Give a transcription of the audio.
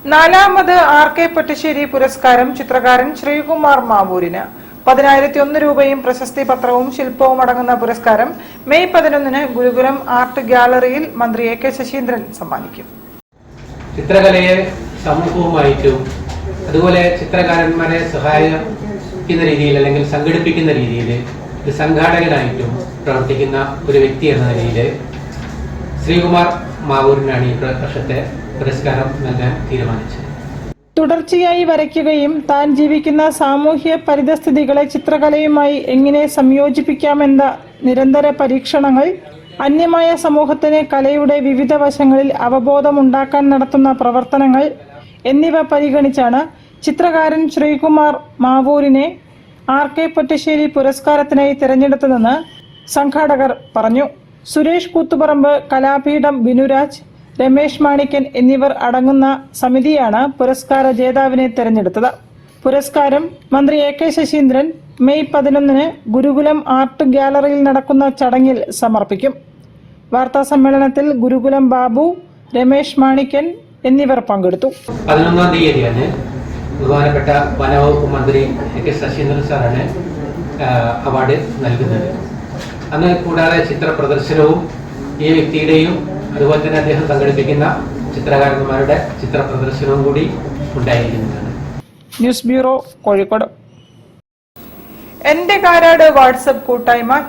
നാലാമത് ആർ.കെ. പൊറ്റശ്ശേരി പുരസ്കാരം ചിത്രകാരൻ ശ്രീകുമാർ മാവൂരിന് 10,001 രൂപയും പ്രശസ്തി പത്രവും ശില്പവും അടങ്ങുന്ന പുരസ്കാരം മെയ് 11 ഗുരുകുലം ആർട്ട് ഗ്യാലറിയിൽ മന്ത്രി എ.കെ. ശശീന്ദ്രൻ സമ്മാനിക്കും. ചിത്രകലയെ സമൂഹവുമായിട്ടും അതുപോലെ ചിത്രകാരന്മാരെ സഹായിക്കുന്ന രീതിയിൽ അല്ലെങ്കിൽ സംഘടിപ്പിക്കുന്ന രീതിയിൽ ഒരു സംഘാടകനായിട്ടും പ്രവർത്തിക്കുന്ന ഒരു വ്യക്തി എന്ന നിലയിൽ ശ്രീകുമാർ മാവൂരിനാണ് ഈ വർഷത്തെ പുരസ്കാരം നൽകാൻ തീരുമാനിച്ചത്. തുടർച്ചയായി വരയ്ക്കുകയും താൻ ജീവിക്കുന്ന സാമൂഹ്യ പരിതസ്ഥിതികളെ ചിത്രകലയുമായി എങ്ങനെ സംയോജിപ്പിക്കാമെന്ന നിരന്തര പരീക്ഷണങ്ങൾ, അന്യമായ സമൂഹത്തിന് കലയുടെ വിവിധ വശങ്ങളിൽ അവബോധമുണ്ടാക്കാൻ നടത്തുന്ന പ്രവർത്തനങ്ങൾ എന്നിവ പരിഗണിച്ചാണ് ചിത്രകാരൻ ശ്രീകുമാർ മാവൂരിനെ ആർ.കെ. പൊറ്റശ്ശേരി പുരസ്കാരത്തിനായി തിരഞ്ഞെടുത്തതെന്ന് സംഘാടകർ പറഞ്ഞു. സുരേഷ് കൂത്തുപറമ്പ്, കലാപീഠം ബിനുരാജ്, രമേശ് മാണിക്കൻ എന്നിവർ അടങ്ങുന്ന സമിതിയാണ് പുരസ്കാര ജേതാവിനെ തെരഞ്ഞെടുത്തത്. പുരസ്കാരം മന്ത്രി എ.കെ. ശശീന്ദ്രൻ മെയ് 11 ഗുരുകുലം ആർട്ട് ഗ്യാലറിയിൽ നടക്കുന്ന ചടങ്ങിൽ സമർപ്പിക്കും. വാർത്താ സമ്മേളനത്തിൽ ഗുരുകുലം ബാബു, രമേശ് മാണിക്കൻ എന്നിവർ പങ്കെടുത്തു. 11-ാം തീയതിയാണ് ബഹുമാനപ്പെട്ട വനവകുപ്പ് മന്ത്രി എ.കെ. ശശീന്ദ്രൻ സാറാണ് അവാർഡ് നൽകുന്നത്. അന്ന് കൂടാതെ ചിത്ര പ്രദർശനവും ഈ വ്യക്തിയുടെയും അതുപോലെ തന്നെ അദ്ദേഹം സംഘടിപ്പിക്കുന്ന ചിത്രകാരന്മാരുടെ ചിത്ര പ്രദർശനവും കൂടി ഉണ്ടായിരിക്കുന്നതാണ്. News bureau, Kozhikode. എന്റെ കാരാട് വാട്സ്ആപ്പ് കൂട്ടായ്മ